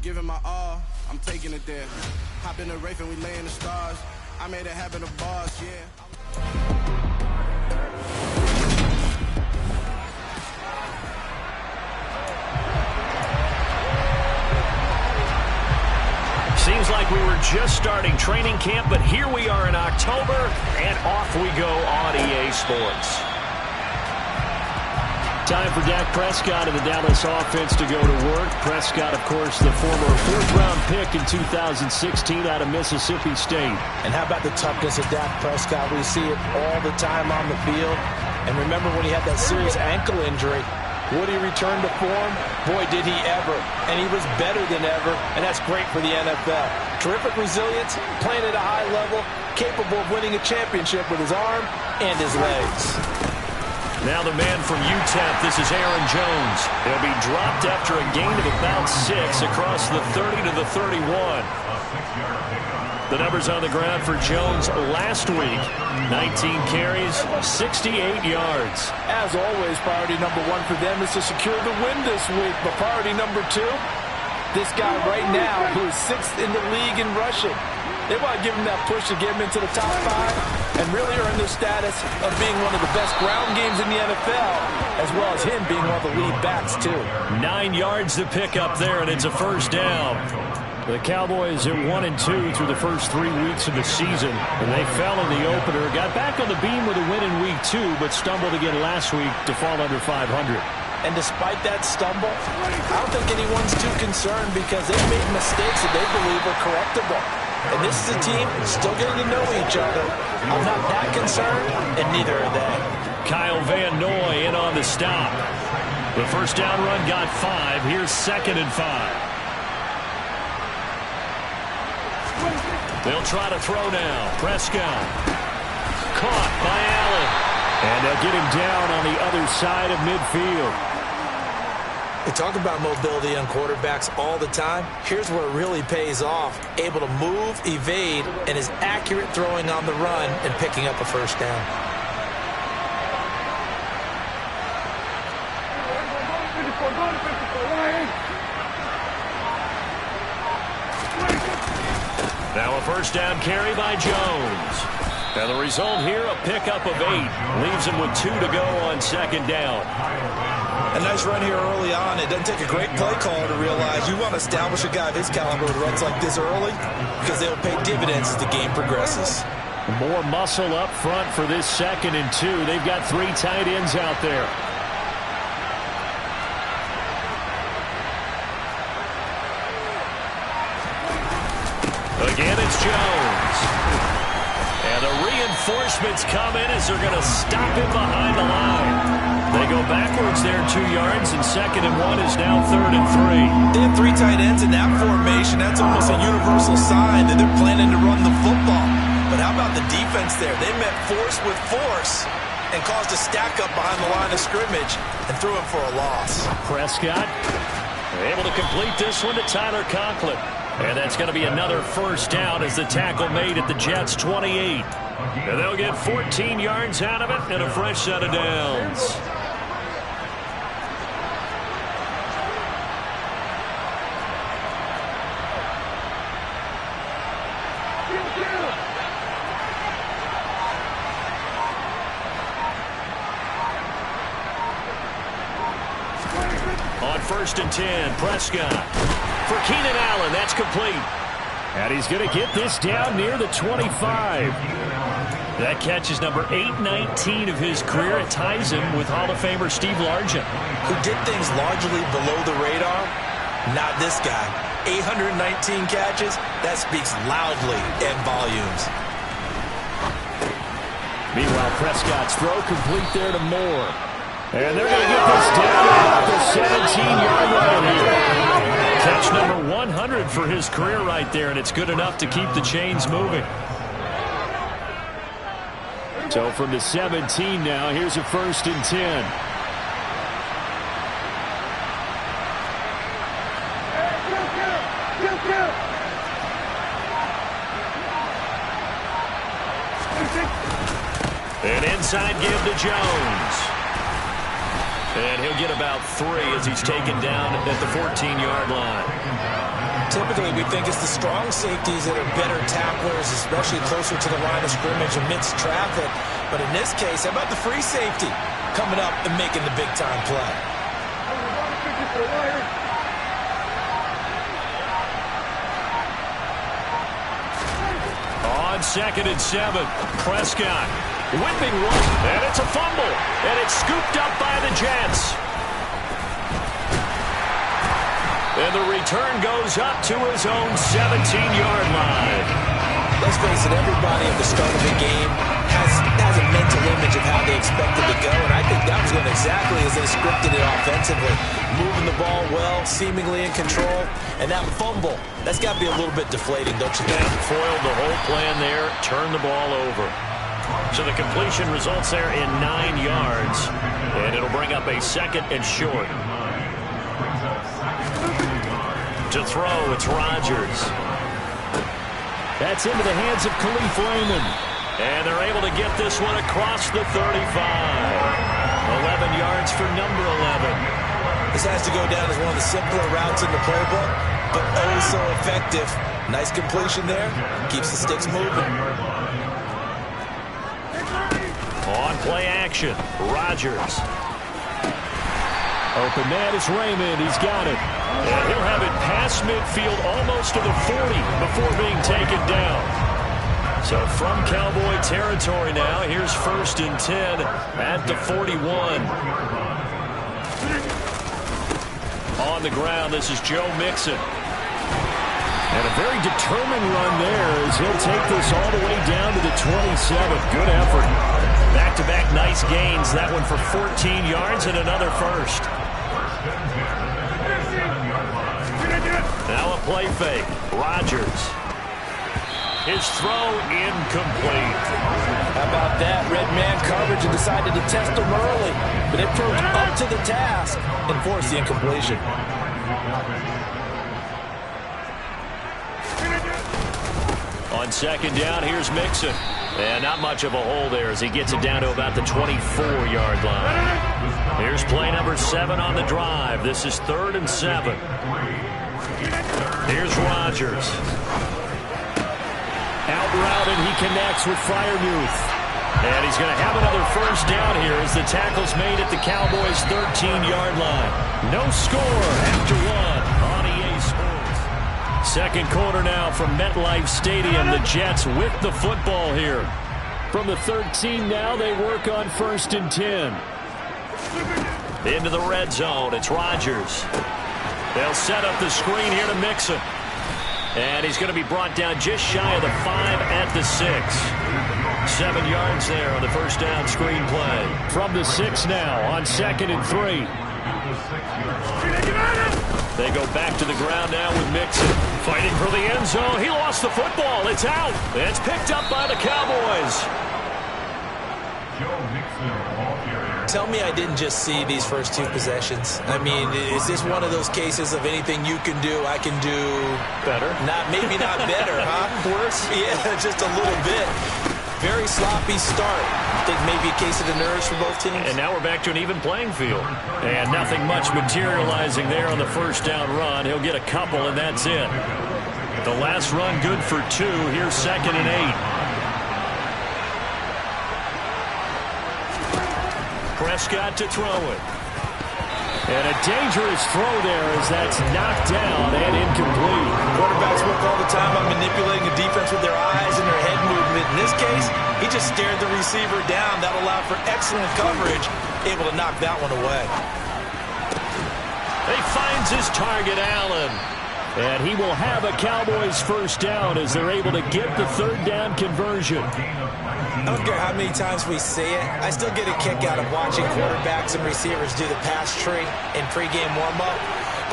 giving my all, I'm taking it there. Hop in the Wraith and we lay in the stars. I made it happen to boss, yeah. Seems like we were just starting training camp, but here we are in October, and off we go on EA Sports. Time for Dak Prescott and the Dallas offense to go to work. Prescott, of course, the former fourth-round pick in 2016 out of Mississippi State. And how about the toughness of Dak Prescott? We see it all the time on the field. And remember when he had that serious ankle injury, would he return to form? Boy, did he ever. And he was better than ever, and that's great for the NFL. Terrific resilience, playing at a high level, capable of winning a championship with his arm and his legs. Now the man from UTEP, this is Aaron Jones. He'll be dropped after a gain of about 6 across the 30 to the 31. The numbers on the ground for Jones last week. 19 carries, 68 yards. As always, priority number 1 for them is to secure the win this week. But priority number 2, this guy right now who is 6th in the league in rushing. They want to give him that push to get him into the top 5 and really earn their status of being one of the best ground games in the NFL, as well as him being one of the lead backs, too. 9 yards to pick up there, and it's a first down. The Cowboys at 1-2 through the first 3 weeks of the season, and they fell in the opener. Got back on the beam with a win in week 2, but stumbled again last week to fall under 500. And despite that stumble, I don't think anyone's too concerned because they've made mistakes that they believe are correctable. And this is a team still getting to know each other. I'm not that concerned, and neither are they. Kyle Van Noy in on the stop. The first down run got 5. Here's 2nd and 5. They'll try to throw now. Prescott. Caught by Allen. And they'll get him down on the other side of midfield. We talk about mobility on quarterbacks all the time. Here's where it really pays off. Able to move, evade, and is accurate throwing on the run and picking up a first down. Now a first down carry by Jones. And the result here, a pickup of 8. Leaves him with 2 to go on 2nd down. A nice run here early on. It doesn't take a great play caller to realize you want to establish a guy of his caliber with runs like this early because they'll pay dividends as the game progresses. More muscle up front for this 2nd and 2. They've got 3 tight ends out there. Again, it's Jones. And the reinforcements come in as they're going to stop him behind the line. They go backwards there 2 yards, and 2nd and 1 is now 3rd and 3. They have 3 tight ends in that formation. That's almost a universal sign that they're planning to run the football. But how about the defense there? They met force with force and caused a stack up behind the line of scrimmage and threw him for a loss. Prescott able to complete this one to Tyler Conklin. And that's going to be another first down as the tackle made at the Jets' 28. And they'll get 14 yards out of it and a fresh set of downs. On 1st and 10, Prescott. For Keenan Allen, that's complete. And he's going to get this down near the 25. That catch is number 819 of his career. It ties him with Hall of Famer Steve Largent. Who did things largely below the radar? Not this guy. 819 catches, that speaks loudly in volumes. Meanwhile, Prescott's throw complete there to Moore. And they're going to get this down about the 17-yard line here. Catch number 100 for his career right there, and it's good enough to keep the chains moving. So from the 17 now, here's a 1st and 10. An inside give to Jones. And he'll get about 3 as he's taken down at the 14-yard line. typically we think it's the strong safeties that are better tacklers, especially closer to the line of scrimmage amidst traffic. But in this case, how about the free safety coming up and making the big-time play? On 2nd and 7, Prescott whipping one, and it's a fumble, and it's scooped up by the Jets. And the return goes up to his own 17-yard line. Let's face it, everybody at the start of the game has a mental image of how they expect it to go, and I think that was going exactly as they scripted it offensively. Moving the ball well, seemingly in control, and that fumble, that's got to be a little bit deflating, don't you think? And foiled the whole plan there, turned the ball over. So the completion results there in 9 yards, and it'll bring up a 2nd and short. To throw, it's Rodgers. That's into the hands of Khalif Raymond. And they're able to get this one across the 35. 11 yards for number 11. This has to go down as one of the simpler routes in the playbook, but oh so effective. Nice completion there. Keeps the sticks moving. On play action, Rodgers. Open man is Raymond. He's got it. And he'll have it past midfield almost to the 40 before being taken down. So from Cowboy territory now, here's 1st and 10 at the 41. On the ground, this is Joe Mixon. And a very determined run there as he'll take this all the way down to the 27. Good effort. Back-to-back nice gains. That one for 14 yards and another first. Now a play fake. Rodgers. His throw incomplete. How about that? Red man coverage and decided to test him early. But it proved up to the task and forced the incompletion. On 2nd down, here's Mixon. And not much of a hole there as he gets it down to about the 24-yard line. Here's play number 7 on the drive. This is 3rd and 7. Here's Rodgers. Out route, and he connects with Freiermuth. And he's going to have another first down here as the tackle's made at the Cowboys' 13-yard line. No score after 1 on EA Sports. 2nd quarter now from MetLife Stadium. The Jets with the football here. From the 13 now, they work on 1st and 10. Into the red zone, it's Rodgers. They'll set up the screen here to Mixon. And he's going to be brought down just shy of the 5 at the 6. 7 yards there on the first down screen play. From the 6 now on 2nd and 3. They go back to the ground now with Mixon. Fighting for the end zone. He lost the football. It's out. It's picked up by the Cowboys. Tell me I didn't just see these first 2 possessions. I mean, is this one of those cases of anything you can do, I can do better? Maybe not better, huh? Worse? Yeah, just a little bit. Very sloppy start. I think maybe a case of the nerves for both teams. And now we're back to an even playing field. And nothing much materializing there on the first down run. He'll get a couple, and that's it. The last run good for 2. Here's 2nd and 8. Prescott to throw it. And a dangerous throw there as that's knocked down and incomplete. Quarterbacks work all the time on manipulating the defense with their eyes and their head movement. In this case, he just stared the receiver down. That allowed for excellent coverage, able to knock that one away. He finds his target, Allen. And he will have a Cowboys first down as they're able to get the 3rd down conversion. I don't care how many times we see it. I still get a kick out of watching quarterbacks and receivers do the pass tree in pregame warm-up.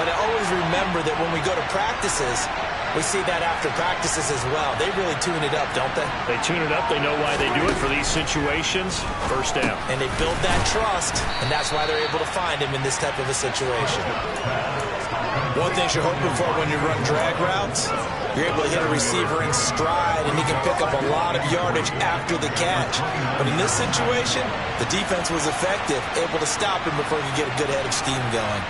But I always remember that when we go to practices, we see that after practices as well. They really tune it up, don't they? They tune it up. They know why they do it for these situations. First down. And they build that trust, and that's why they're able to find him in this type of a situation. One thing you're hoping for when you run drag routes, you're able to hit a receiver in stride, and he can pick up a lot of yardage after the catch. But in this situation, the defense was effective, able to stop him before he could get a good head of steam going.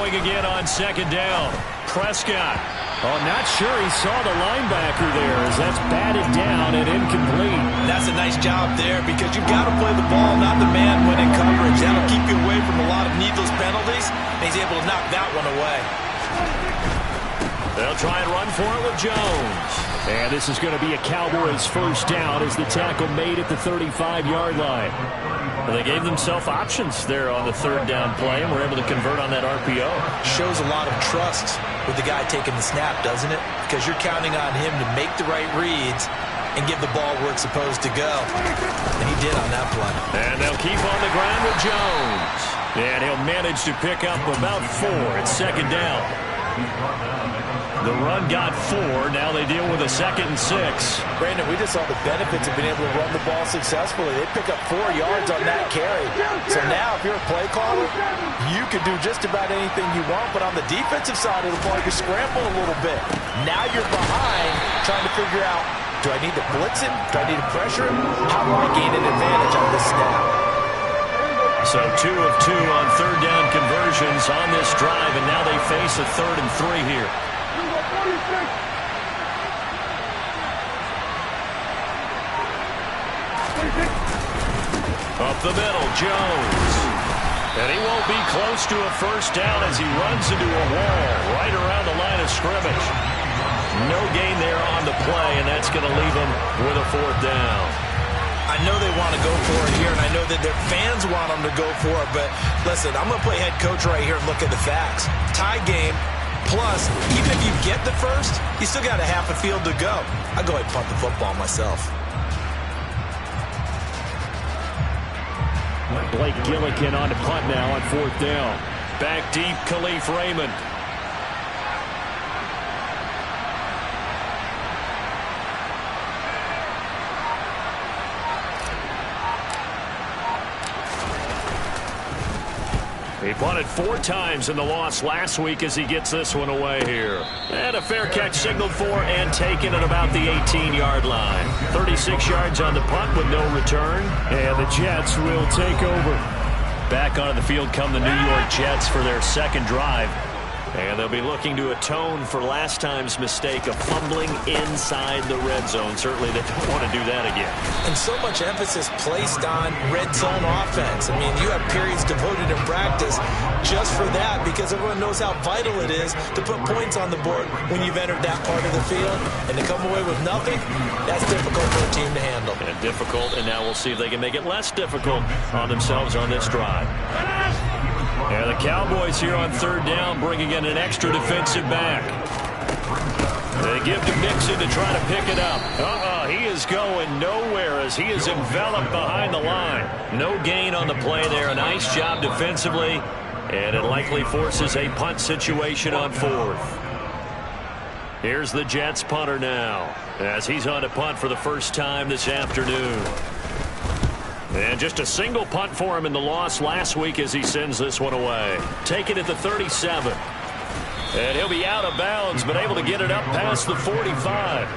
going again on second down. Prescott. Oh, not sure he saw the linebacker there as that's batted down and incomplete. That's a nice job there because you've got to play the ball, not the man when in coverage. That'll keep you away from a lot of needless penalties, and he's able to knock that one away. They'll try and run for it with Jones. And this is going to be a Cowboys first down as the tackle made at the 35-yard line. Well, they gave themselves options there on the third down play and were able to convert on that RPO. Shows a lot of trust with the guy taking the snap, doesn't it? Because you're counting on him to make the right reads and give the ball where it's supposed to go. And he did on that play. And they'll keep on the ground with Jones. And he'll manage to pick up about 4 at second down. The run got 4. Now they deal with a 2nd and 6. Brandon, we just saw the benefits of being able to run the ball successfully. They pick up 4 yards on that carry. So now if you're a play caller, you can do just about anything you want. But on the defensive side of the ball, you scramble a little bit. Now you're behind trying to figure out, do I need to blitz him? Do I need to pressure him? How do I gain an advantage on this snap? So 2 of 2 on third down conversions on this drive, and now they face a 3rd and 3 here. Up the middle, Jones. And he won't be close to a first down as he runs into a wall right around the line of scrimmage. No gain there on the play, and that's going to leave him with a 4th down. I know they want to go for it here, and I know that their fans want them to go for it, but listen, I'm going to play head coach right here and look at the facts. Tie game, plus, even if you get the first, you still got a half a field to go. I'll go ahead and punt the football myself. Blake Gillikin on to punt now on 4th down. Back deep, Khalif Raymond. He punted 4 times in the loss last week as he gets this one away here. And a fair catch signaled for and taken at about the 18-yard line. 36 yards on the punt with no return. And the Jets will take over. Back onto the field come the New York Jets for their 2nd drive. And they'll be looking to atone for last time's mistake of fumbling inside the red zone. Certainly they don't want to do that again. And so much emphasis placed on red zone offense. I mean, you have periods devoted in practice just for that because everyone knows how vital it is to put points on the board when you've entered that part of the field. And to come away with nothing, that's difficult for a team to handle. And difficult, and now we'll see if they can make it less difficult on themselves on this drive. And the Cowboys here on 3rd down bringing in an extra defensive back. They give to Mixon to try to pick it up. He is going nowhere as he is enveloped behind the line. No gain on the play there. A nice job defensively. And it likely forces a punt situation on 4th. Here's the Jets punter now as he's on to punt for the first time this afternoon. And just a single punt for him in the loss last week as he sends this one away. Taken at the 37. And he'll be out of bounds, but able to get it up past the 45.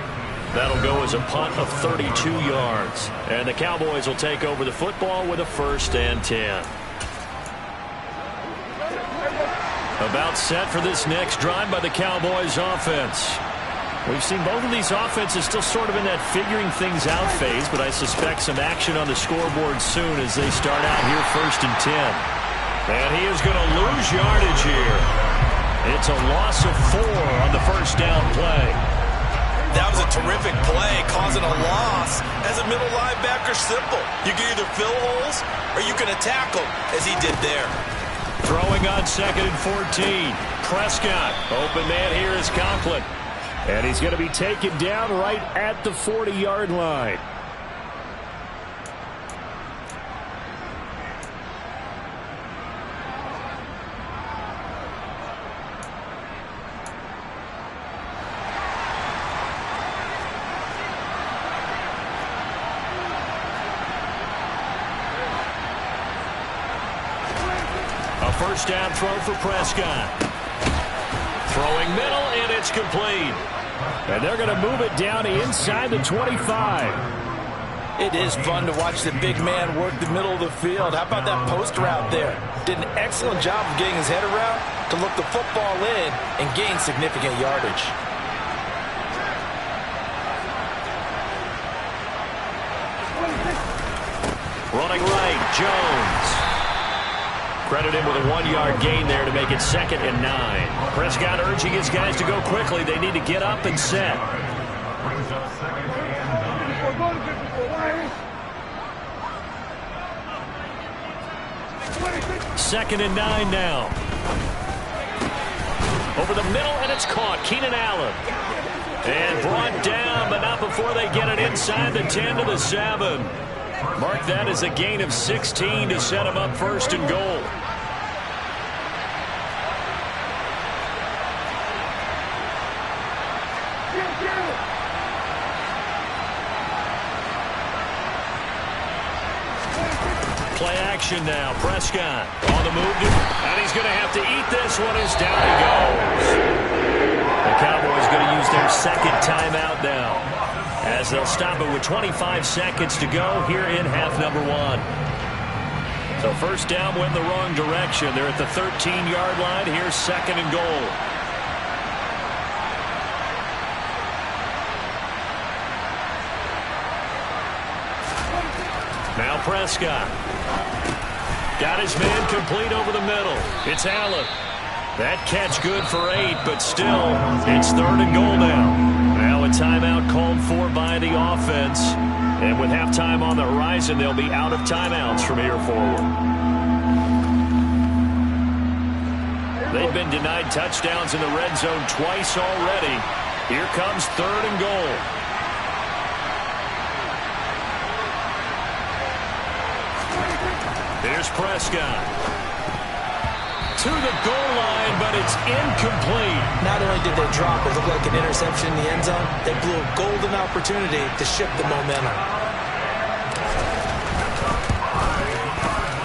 That'll go as a punt of 32 yards. And the Cowboys will take over the football with a 1st and 10. About set for this next drive by the Cowboys offense. We've seen both of these offenses still sort of in that figuring things out phase, but I suspect some action on the scoreboard soon as they start out here 1st and 10. And he is going to lose yardage here. It's a loss of 4 on the first down play. That was a terrific play, causing a loss. As a middle linebacker, simple. You can either fill holes or you can attack them, as he did there. Throwing on 2nd and 14. Prescott. Open man here is Conklin. And he's going to be taken down right at the 40-yard line. A first down throw for Prescott. Throwing middle, and it's complete. And they're going to move it down inside the 25. It is fun to watch the big man work the middle of the field. How about that post route there? Did an excellent job of getting his head around to look the football in and gain significant yardage. Running right, Jones. Credit him with a 1-yard gain there to make it 2nd and 9. Prescott urging his guys to go quickly. They need to get up and set. Second and 9 now. Over the middle, and it's caught. Keenan Allen. And brought down, but not before they get it inside the 10 to the 7. Mark that as a gain of 16 to set him up 1st and goal. Play action now. Prescott on the move, and he's going to have to eat this one as down he goes. The Cowboys going to use their 2nd timeout now, as they'll stop it with 25 seconds to go here in half number 1. So 1st down went the wrong direction. They're at the 13-yard line. Here's 2nd and goal. Now Prescott. Got his man complete over the middle. It's Allen. That catch good for 8, but still, it's 3rd and goal now. Now a timeout called for by the offense. And with halftime on the horizon, they'll be out of timeouts from here forward. They've been denied touchdowns in the red zone twice already. Here comes 3rd and goal. Here's Prescott. To the goal line, but it's incomplete. Not only did they drop it look like an interception in the end zone, they blew a golden opportunity to shift the momentum.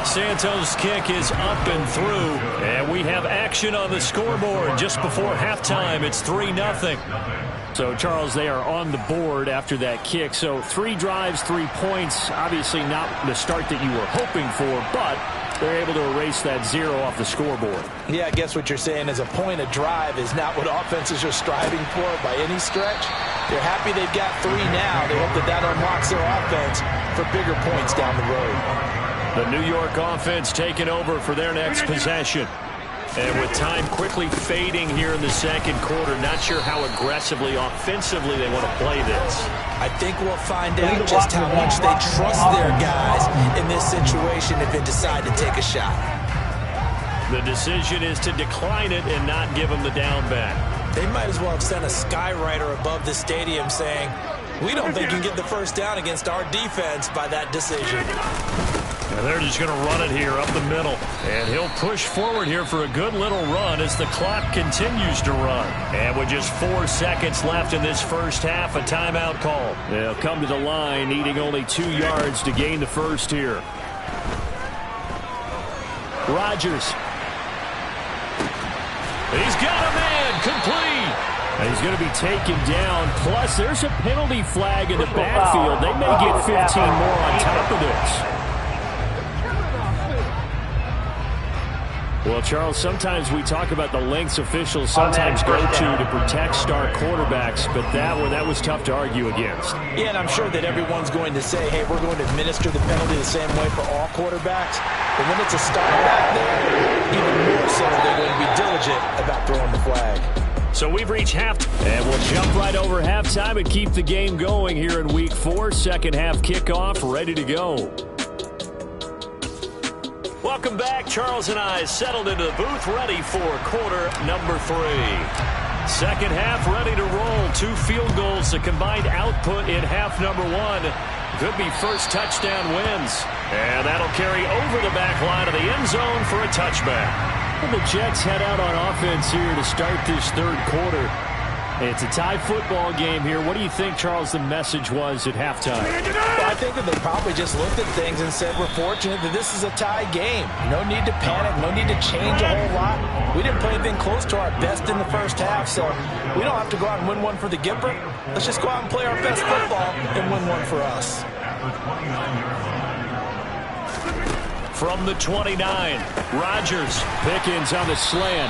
Santos' kick is up and through, and we have action on the scoreboard just before halftime. It's 3-0. So, Charles, they are on the board after that kick. So 3 drives, 3 points. Obviously not the start that you were hoping for, but they're able to erase that 0 off the scoreboard. Yeah, I guess what you're saying is a point a drive is not what offenses are striving for by any stretch. They're happy they've got 3 now. They hope that that unlocks their offense for bigger points down the road. The New York offense taking over for their next possession. And with time quickly fading here in the 2nd quarter, not sure how aggressively, offensively they want to play this. I think we'll find out just how much they trust their guys in this situation if they decide to take a shot. The decision is to decline it and not give them the down back. They might as well have sent a skywriter above the stadium saying, we don't think you can get the 1st down against our defense by that decision. And they're just going to run it here up the middle. And he'll push forward here for a good little run as the clock continues to run. And with just 4 seconds left in this 1st half, a timeout call. They'll come to the line, needing only 2 yards to gain the 1st here. Rodgers. He's got a man complete. And he's going to be taken down. Plus, there's a penalty flag in the backfield. They may get 15 more on top of this. Well, Charles, sometimes we talk about the lengths officials sometimes go to protect star quarterbacks, but that was tough to argue against. Yeah, and I'm sure that everyone's going to say, hey, we're going to administer the penalty the same way for all quarterbacks. But when it's a star back there, even more so, they're going to be diligent about throwing the flag. So we've reached halftime, and we'll jump right over halftime and keep the game going here in Week 4. 2nd half kickoff, ready to go. Welcome back. Charles and I settled into the booth, ready for quarter number 3. 2nd half ready to roll. 2 field goals, the combined output in half number 1. Could be first touchdown wins. And that'll carry over the back line of the end zone for a touchback. Well, the Jets head out on offense here to start this 3rd quarter. It's a tie football game here. What do you think, Charles, the message was at halftime? Well, I think that they probably just looked at things and said, we're fortunate that this is a tie game. No need to panic. No need to change a whole lot. We didn't play anything close to our best in the 1st half, so we don't have to go out and win one for the Gipper. Let's just go out and play our best football and win one for us. From the 29, Rodgers. Pickens on the slant.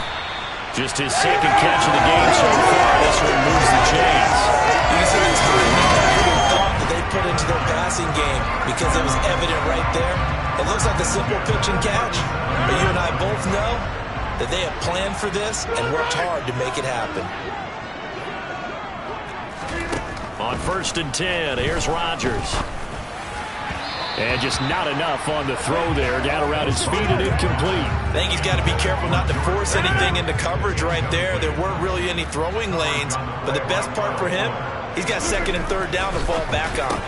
Just his second catch of the game so far. This one moves the chains. You can see the time and thought that they put into their passing game because it was evident right there. It looks like a simple pitch and catch, but you and I both know that they have planned for this and worked hard to make it happen. On 1st and 10, here's Rodgers. And just not enough on the throw there. Down around his feet and incomplete. I think he's got to be careful not to force anything into coverage right there. There weren't really any throwing lanes, but the best part for him, he's got 2nd and 3rd down to fall back on.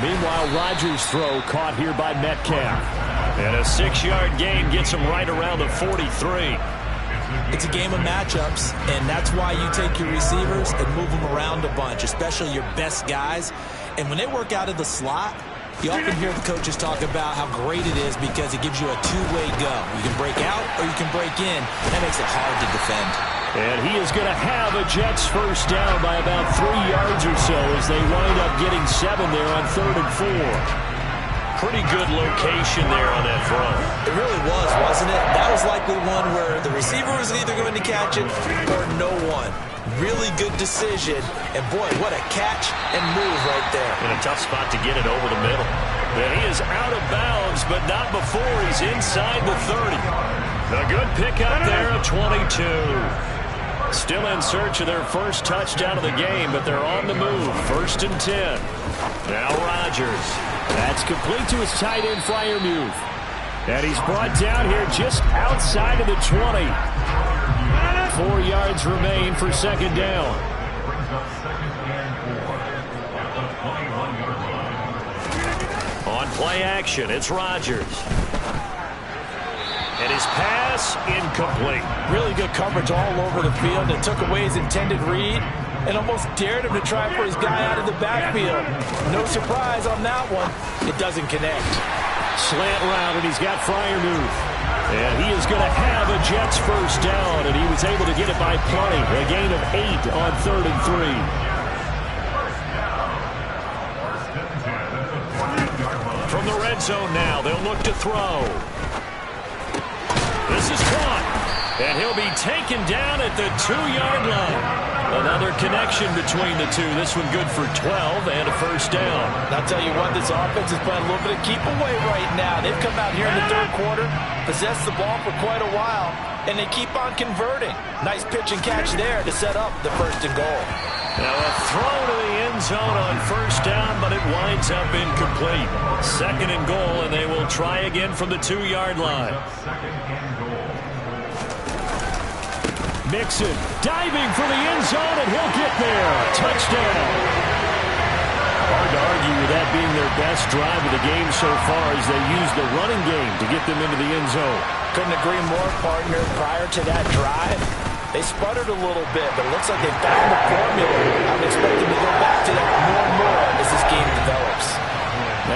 Meanwhile, Rodgers' throw caught here by Metcalf. And a 6-yard gain gets him right around the 43. It's a game of matchups, and that's why you take your receivers and move them around a bunch, especially your best guys. And when they work out of the slot, you often hear the coaches talk about how great it is because it gives you a two-way go. You can break out or you can break in. That makes it hard to defend. And he is going to have a Jets first down by about 3 yards or so as they wind up getting 7 there on 3rd and 4. Pretty good location there on that throw. It really was, wasn't it? That was likely one where the receiver was either going to catch it or no one. Really good decision. And, boy, what a catch and move right there. In a tough spot to get it over the middle. And he is out of bounds, but not before he's inside the 30. A good pickup there at 22. Still in search of their first touchdown of the game, but they're on the move. 1st and 10. Now Rodgers. That's complete to his tight end, Freiermuth. And he's brought down here just outside of the 20. 4 yards remain for 2nd down. On play action, it's Rodgers. And his pass incomplete. Really good coverage all over the field. It took away his intended read and almost dared him to try for his guy out of the backfield. No surprise on that one. It doesn't connect. Slant route, and he's got Freiermuth. And he is going to have a Jets first down, and he was able to get it by plenty. A gain of 8 on 3rd and 3. From the red zone now, they'll look to throw. This is caught, and he'll be taken down at the 2-yard line. Another connection between the two. This one good for 12 and a first down. I'll tell you what, this offense is playing a little bit of keep away right now. They've come out here in the 3rd quarter, possessed the ball for quite a while, and they keep on converting. Nice pitch and catch there to set up the 1st and goal. Now a throw to the end zone on first down, but it winds up incomplete. 2nd and goal, and they will try again from the 2-yard line. Mixon diving for the end zone, and he'll get there. Touchdown. Hard to argue with that being their best drive of the game so far as they use the running game to get them into the end zone. Couldn't agree more, partner. Prior to that drive, they sputtered a little bit, but it looks like they found the formula. I would expect them to go back to that more and more as this game develops.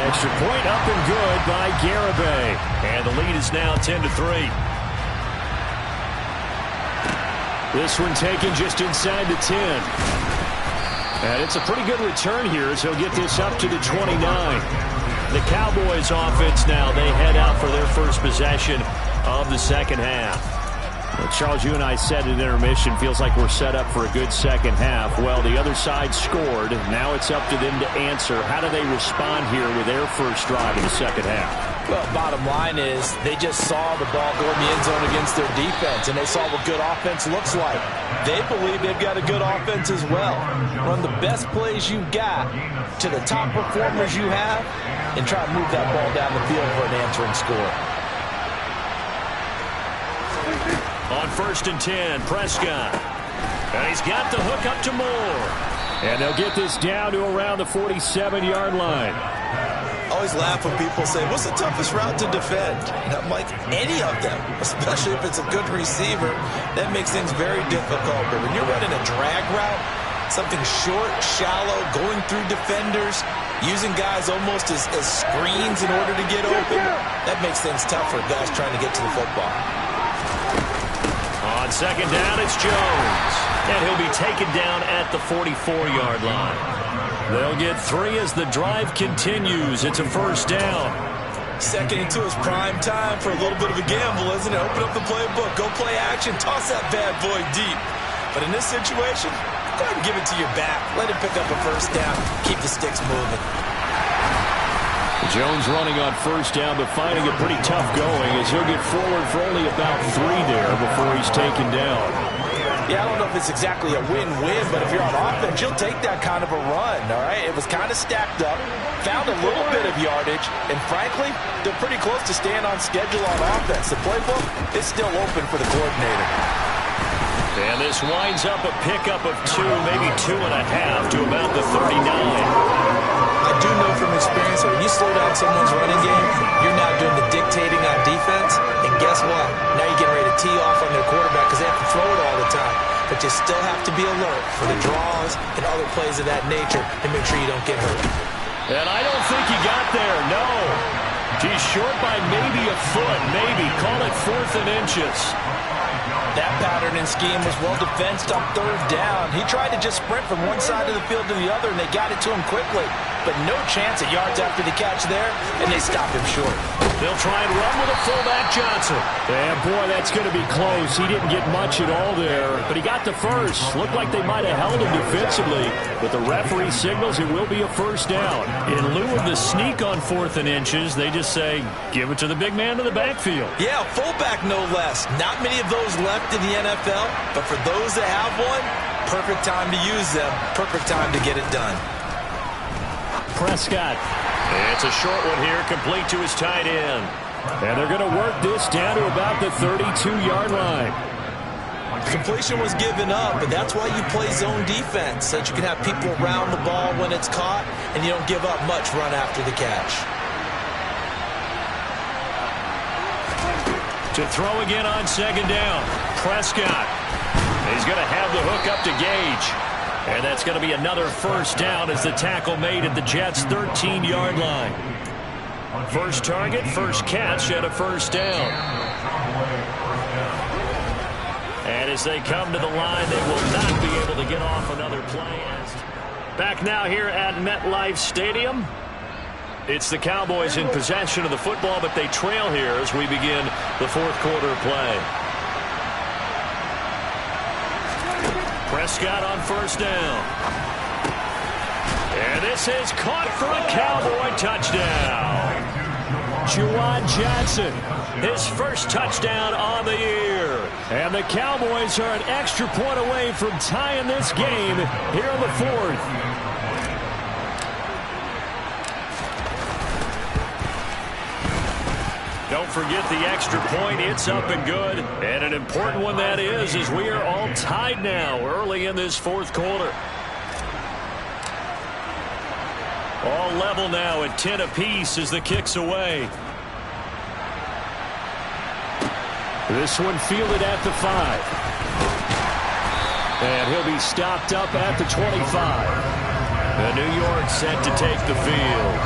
Extra point up and good by Garibay. And the lead is now 10-3. This one taken just inside the 10. And it's a pretty good return here as he'll get this up to the 29. The Cowboys offense now, they head out for their first possession of the second half. Well, Charles, you and I said at intermission, feels like we're set up for a good second half. Well, the other side scored. Now it's up to them to answer. How do they respond here with their first drive in the second half? Well, bottom line is they just saw the ball go in the end zone against their defense, and they saw what good offense looks like. They believe they've got a good offense as well. Run the best plays you got to the top performers you have and try to move that ball down the field for an answering score. On 1st and 10, Prescott. And he's got the hook up to Moore. And they'll get this down to around the 47-yard line. I always laugh when people say, what's the toughest route to defend? And I'm like, any of them, especially if it's a good receiver. That makes things very difficult. But when you're running a drag route, something short, shallow, going through defenders, using guys almost as screens in order to get open, that makes things tough for guys trying to get to the football. On second down, it's Jones. And he'll be taken down at the 44-yard line. They'll get 3 as the drive continues. It's a first down. Second into his prime time for a little bit of a gamble, isn't it? Open up the playbook, go play action, toss that bad boy deep. But in this situation, go ahead and give it to your back. Let him pick up a first down. Keep the sticks moving. Jones running on first down, but finding it pretty tough going as he'll get forward for only about 3 there before he's taken down. Yeah, I don't know if it's exactly a win-win, but if you're on offense, you'll take that kind of a run, all right? It was kind of stacked up, found a little bit of yardage, and frankly, they're pretty close to staying on schedule on offense. The playbook is still open for the coordinator. And this winds up a pickup of 2, maybe 2.5 to about the 39. I do know from experience that when you slow down someone's running game, you're now doing the dictating on defense. And guess what? Now you're getting ready to tee off on their quarterback because they have to throw it all the time. But you still have to be alert for the draws and other plays of that nature and make sure you don't get hurt. And I don't think he got there, no. He's short by maybe a foot, maybe. Call it 4th and inches. That pattern and scheme was well defensed on 3rd down. He tried to just sprint from one side of the field to the other, and they got it to him quickly. But no chance at yards after the catch there, and they stopped him short. They'll try and run with a fullback Johnson. And boy, that's going to be close. He didn't get much at all there, but he got the first. Looked like they might have held him defensively, but the referee signals it will be a first down. In lieu of the sneak on 4th and inches, they just say, give it to the big man in the backfield. Yeah, fullback no less. Not many of those left in the NFL, but for those that have one, perfect time to use them, perfect time to get it done. Prescott. It's a short one here, complete to his tight end. And they're going to work this down to about the 32-yard line. Completion was given up, but that's why you play zone defense, so that you can have people around the ball when it's caught, and you don't give up much run after the catch. To throw again on 2nd down. Prescott. He's going to have the hook up to Gage. And that's going to be another first down as the tackle made at the Jets' 13-yard line. First target, first catch, and a first down. And as they come to the line, they will not be able to get off another play. Back now here at MetLife Stadium. It's the Cowboys in possession of the football, but they trail here as we begin the 4th quarter play. Prescott on first down. And this is caught for a Cowboy touchdown. Juwan Johnson, his first touchdown on the year. And the Cowboys are an extra point away from tying this game here in the 4th. Don't forget the extra point. It's up and good. And an important one that is, as we are all tied now early in this 4th quarter. All level now at 10 apiece as the kick's away. This one fielded at the 5. And he'll be stopped up at the 25. The New York set to take the field.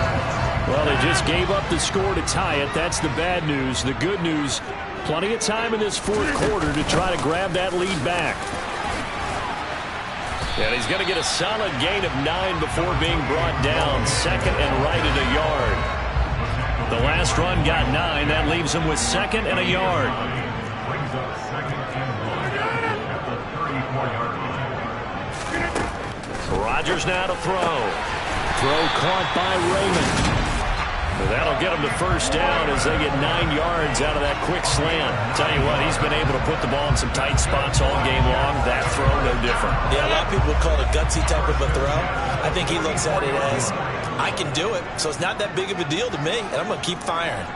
Well, they just gave up the score to tie it. That's the bad news. The good news, plenty of time in this 4th quarter to try to grab that lead back. And he's going to get a solid gain of 9 before being brought down. 2nd and right at a yard. The last run got 9. That leaves him with 2nd and a yard. Rodgers now to throw. Throw caught by Raymond. That'll get him to first down as they get 9 yards out of that quick slant. Tell you what, he's been able to put the ball in some tight spots all game long. That throw, no different. Yeah, a lot of people would call it a gutsy type of a throw. I think he looks at it as, I can do it, so it's not that big of a deal to me, and I'm going to keep firing.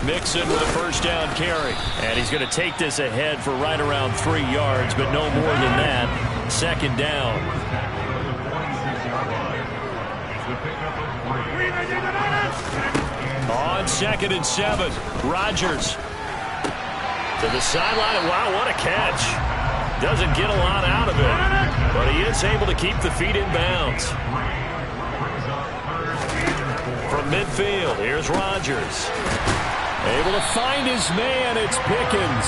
Mixon with a first down carry. And he's going to take this ahead for right around 3 yards, but no more than that. 2nd down. On 2nd and 7, Rodgers to the sideline. Wow, what a catch. Doesn't get a lot out of it, but he is able to keep the feet in bounds. From midfield, here's Rodgers. Able to find his man, it's Pickens.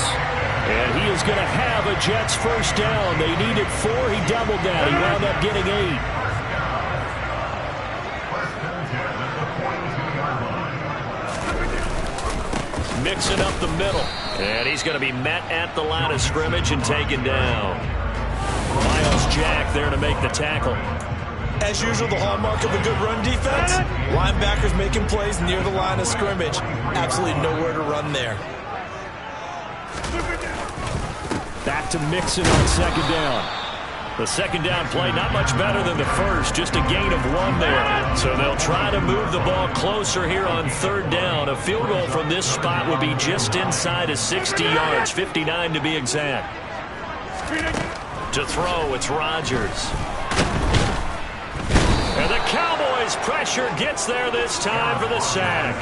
And he is going to have a Jets first down. They needed 4. He doubled that. He wound up getting 8. Mixing up the middle. And he's going to be met at the line of scrimmage and taken down. Miles Jack there to make the tackle. As usual, the hallmark of a good run defense, linebackers making plays near the line of scrimmage. Absolutely nowhere to run there. Back to Mixon on second down. The second down play not much better than the first, just a gain of 1 there. So they'll try to move the ball closer here on third down. A field goal from this spot would be just inside of 60 yards, 59 to be exact. To throw, it's Rodgers. And the Cowboys pressure gets there this time for the sack.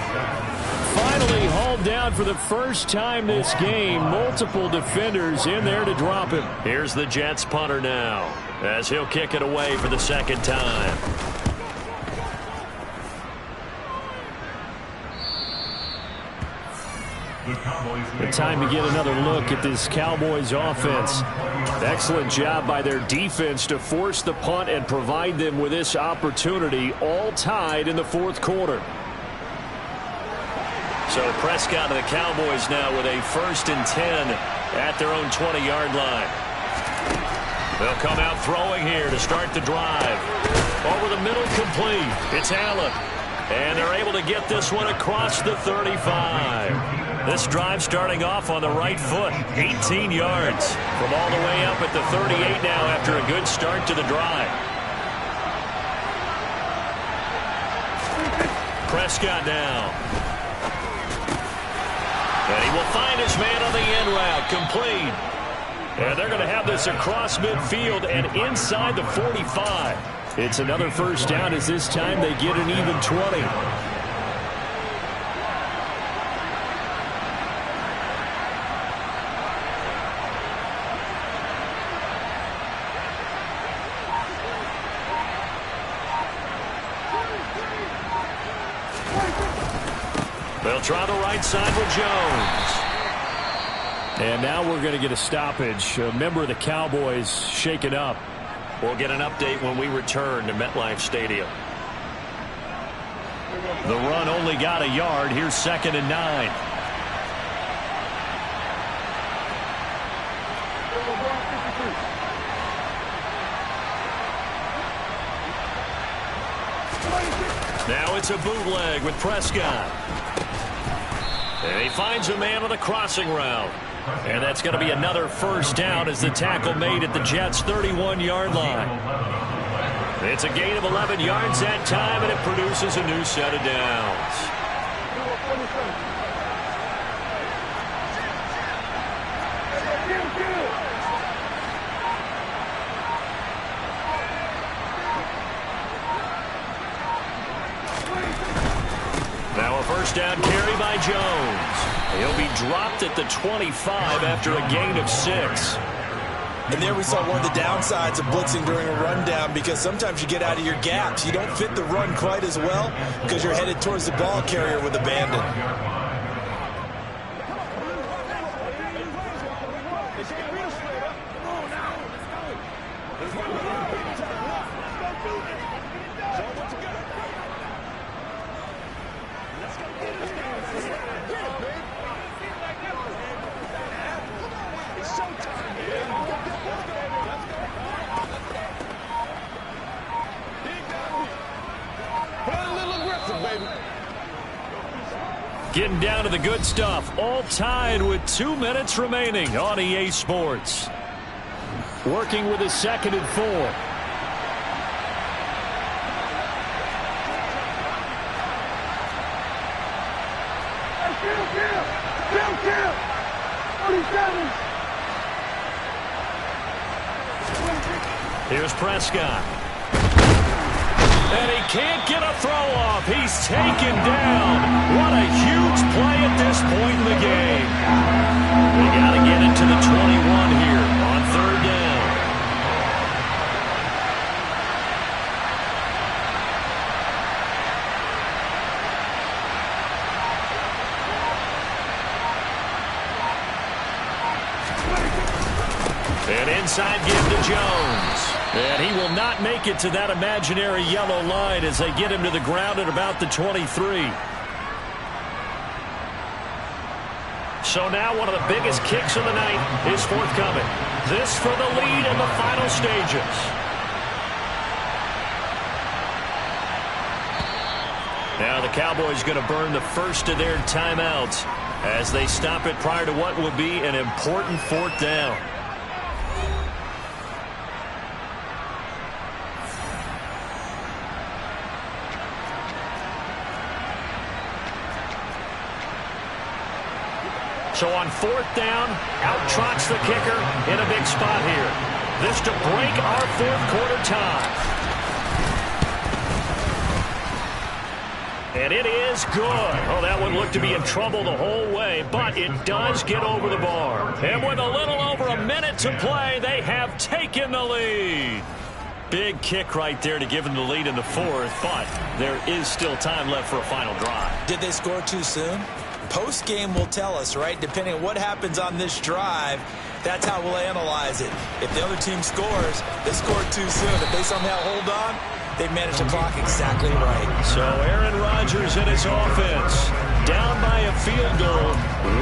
Finally hauled down for the first time this game. Multiple defenders in there to drop him. Here's the Jets punter now as he'll kick it away for the second time. The time to get another look at this Cowboys offense. Excellent job by their defense to force the punt and provide them with this opportunity, all tied in the fourth quarter. So Prescott and the Cowboys now with a 1st and 10 at their own 20-yard line. They'll come out throwing here to start the drive. Over the middle, complete. It's Allen. And they're able to get this one across the 35. This drive starting off on the right foot. 18 yards from all the way up at the 38 now after a good start to the drive. Prescott now. And he will find his man on the end route, complete. And they're going to have this across midfield and inside the 45. It's another first down as this time they get an even 20. They'll try the right side with Jones. And now we're going to get a stoppage. A member of the Cowboys shaken up. We'll get an update when we return to MetLife Stadium. The run only got a yard. Here's 2nd and 9. Now it's a bootleg with Prescott. And he finds a man on the crossing route. And that's going to be another first down as the tackle made at the Jets' 31-yard line. It's a gain of 11 yards that time, and it produces a new set of downs. Now a first down carry by Jones. He'll be dropped at the 25 after a gain of 6. And there we saw one of the downsides of blitzing during a rundown, because sometimes you get out of your gaps. You don't fit the run quite as well because you're headed towards the ball carrier with abandon. Getting down to the good stuff, all tied with 2 minutes remaining on EA Sports. Working with a 2nd and 4. Here's Prescott. And he can't get a throw off. He's taken down. What a huge play at this point in the game. They got to get it to the 21 here on 3rd down. inside give to Jones. And he will not make it to that imaginary yellow line as they get him to the ground at about the 23. So now one of the biggest kicks of the night is forthcoming. This for the lead in the final stages. Now the Cowboys going to burn the first of their timeouts as they stop it prior to what will be an important fourth down. So on fourth down, out trots the kicker in a big spot here. This to break our fourth quarter tie. And it is good. Oh, that one looked to be in trouble the whole way, but it does get over the bar. And with a little over a minute to play, they have taken the lead. Big kick right there to give them the lead in the fourth, but there is still time left for a final drive. Did they score too soon? Post-game will tell us, right? Depending on what happens on this drive, that's how we'll analyze it. If the other team scores, they scored too soon. If they somehow hold on, they managed the clock exactly right. So Aaron Rodgers and his offense down by a field goal,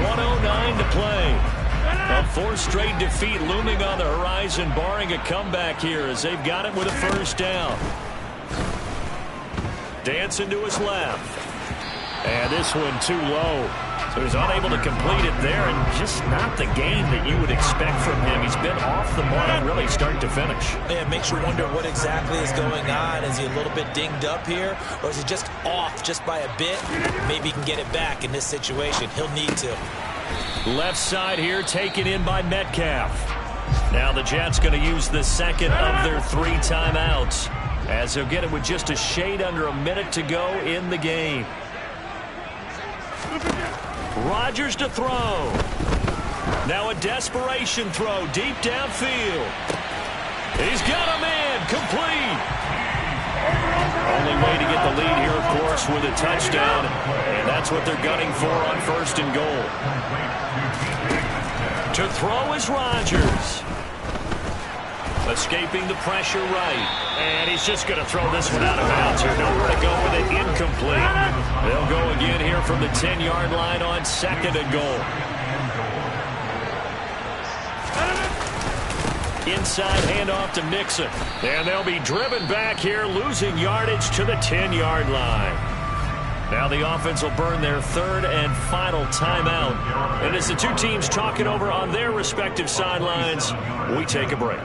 1:09 to play. A fourth straight defeat looming on the horizon, barring a comeback here as they've got it with a first down. Dancing to his left. And this one too low. So he's unable to complete it there, and just not the game that you would expect from him. He's been off the mark really start to finish. Yeah, it makes you wonder what exactly is going on. Is he a little bit dinged up here, or is he just off just by a bit? Maybe he can get it back in this situation. He'll need to. Left side here taken in by Metcalf. Now the Jets going to use the second of their 3 timeouts as they'll get it with just a shade under a minute to go in the game. Rodgers to throw. Now a desperation throw deep downfield. He's got a man complete. Only way to get the lead here, of course, with a touchdown, and that's what they're gunning for on first and goal. To throw is Rodgers. Escaping the pressure right. And he's just going to throw this one out of bounds here. Nowhere to go with it. Incomplete. They'll go again here from the 10-yard line on second and goal. Inside handoff to Mixon. And they'll be driven back here, losing yardage to the 10-yard line. Now the offense will burn their third and final timeout. And as the two teams talk it over on their respective sidelines, we take a break.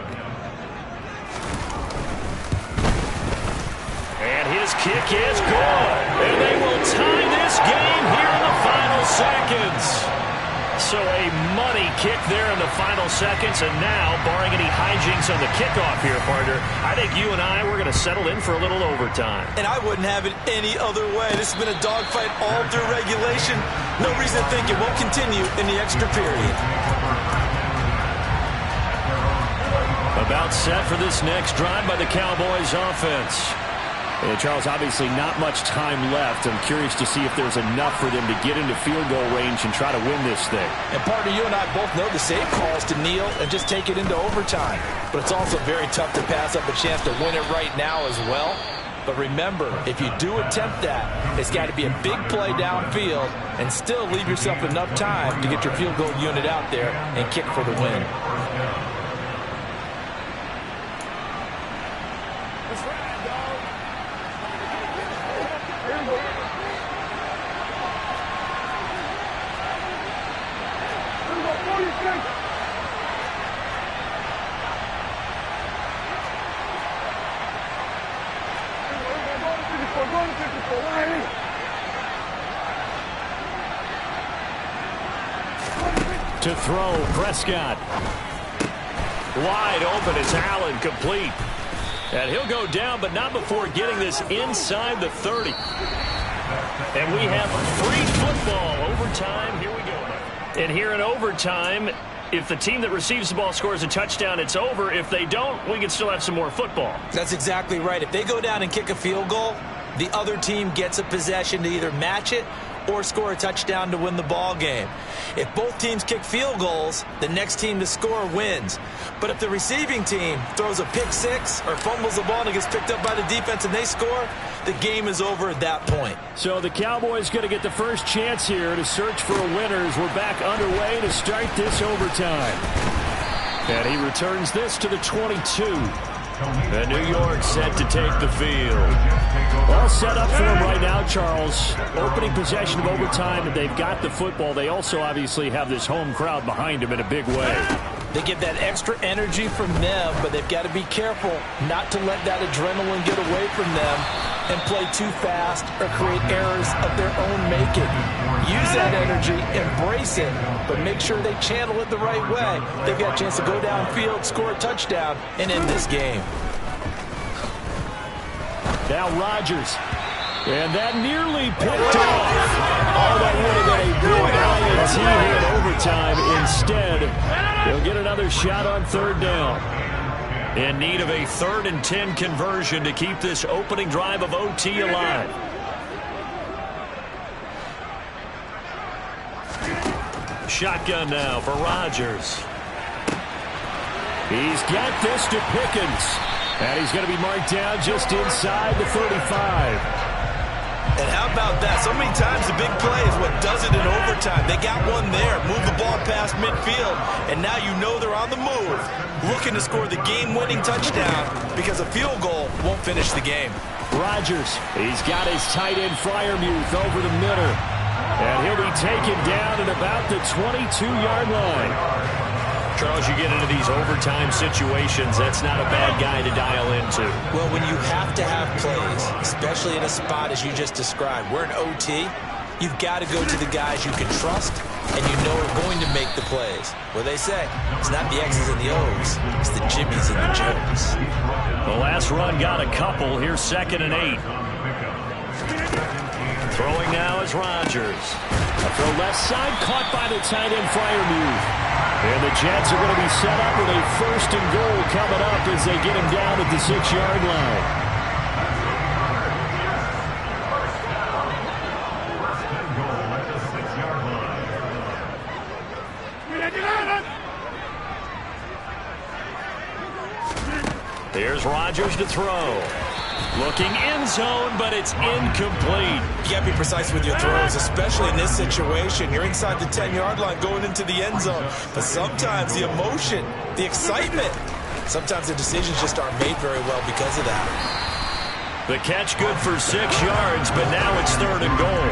His kick is good, and they will tie this game here in the final seconds. So a money kick there in the final seconds, and now, barring any hijinks on the kickoff here, partner, I think you and I, we're going to settle in for a little overtime. And I wouldn't have it any other way. This has been a dogfight all through regulation. No reason to think it won't continue in the extra period. About set for this next drive by the Cowboys offense. And Charles, obviously not much time left. I'm curious to see if there's enough for them to get into field goal range and try to win this thing. And partner, you and I both know the save calls to kneel and just take it into overtime. But it's also very tough to pass up a chance to win it right now as well. But remember, if you do attempt that, it's got to be a big play downfield and still leave yourself enough time to get your field goal unit out there and kick for the win. To throw, Prescott. Wide open is Allen, complete. And he'll go down, but not before getting this inside the 30. And we have free football. Overtime, here we go. And here in overtime, if the team that receives the ball scores a touchdown, it's over. If they don't, we can still have some more football. That's exactly right. If they go down and kick a field goal, the other team gets a possession to either match it or score a touchdown to win the ball game. If both teams kick field goals, the next team to score wins. But if the receiving team throws a pick six or fumbles the ball and it gets picked up by the defense and they score, the game is over at that point. So the Cowboys going to get the first chance here to search for a winner as we're back underway to start this overtime. And he returns this to the 22. And New York set to take the field. All set up for him right now, Charles. Opening possession of overtime, and they've got the football. They also obviously have this home crowd behind them in a big way. They get that extra energy from them, but they've got to be careful not to let that adrenaline get away from them and play too fast or create errors of their own making. Use that energy, embrace it, but make sure they channel it the right way. They've got a chance to go downfield, score a touchdown, and end this game. Now Rodgers. And that nearly picked off. Oh, that would have been a big INT here in overtime. Instead, they'll get another shot on third down. In need of a 3rd and 10 conversion to keep this opening drive of OT alive. Shotgun now for Rodgers. He's got this to Pickens. And he's going to be marked down just inside the 35. And how about that? So many times the big play is what does it in overtime. They got one there, move the ball past midfield, and now you know they're on the move, looking to score the game-winning touchdown because a field goal won't finish the game. Rodgers, he's got his tight end Freiermuth over the middle. And he'll be taken down at about the 22-yard line. Charles, you get into these overtime situations, that's not a bad guy to dial into. Well, when you have to have plays, especially in a spot as you just described, we're in OT, you've got to go to the guys you can trust and you know are going to make the plays. What they say, it's not the X's and the O's, it's the Jimmys and the Joes. The last run got a couple. Here's 2nd and 8. Throwing now is Rodgers. A throw left side, caught by the tight end Freiermuth. And the Jets are going to be set up with a 1st and goal coming up as they get him down at the 6-yard line. Here's Rodgers to throw. Looking end zone, but it's incomplete. You got to be precise with your throws, especially in this situation. You're inside the 10-yard line going into the end zone. But sometimes the emotion, the excitement, sometimes the decisions just aren't made very well because of that. The catch good for 6 yards, but now it's 3rd and goal.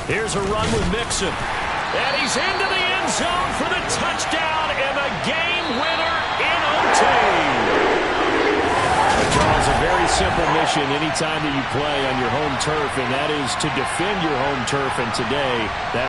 Here's a run with Mixon. And he's into the end zone for the touchdown and the game winner in OT. Charles, a very simple mission anytime that you play on your home turf, and that is to defend your home turf. And today, that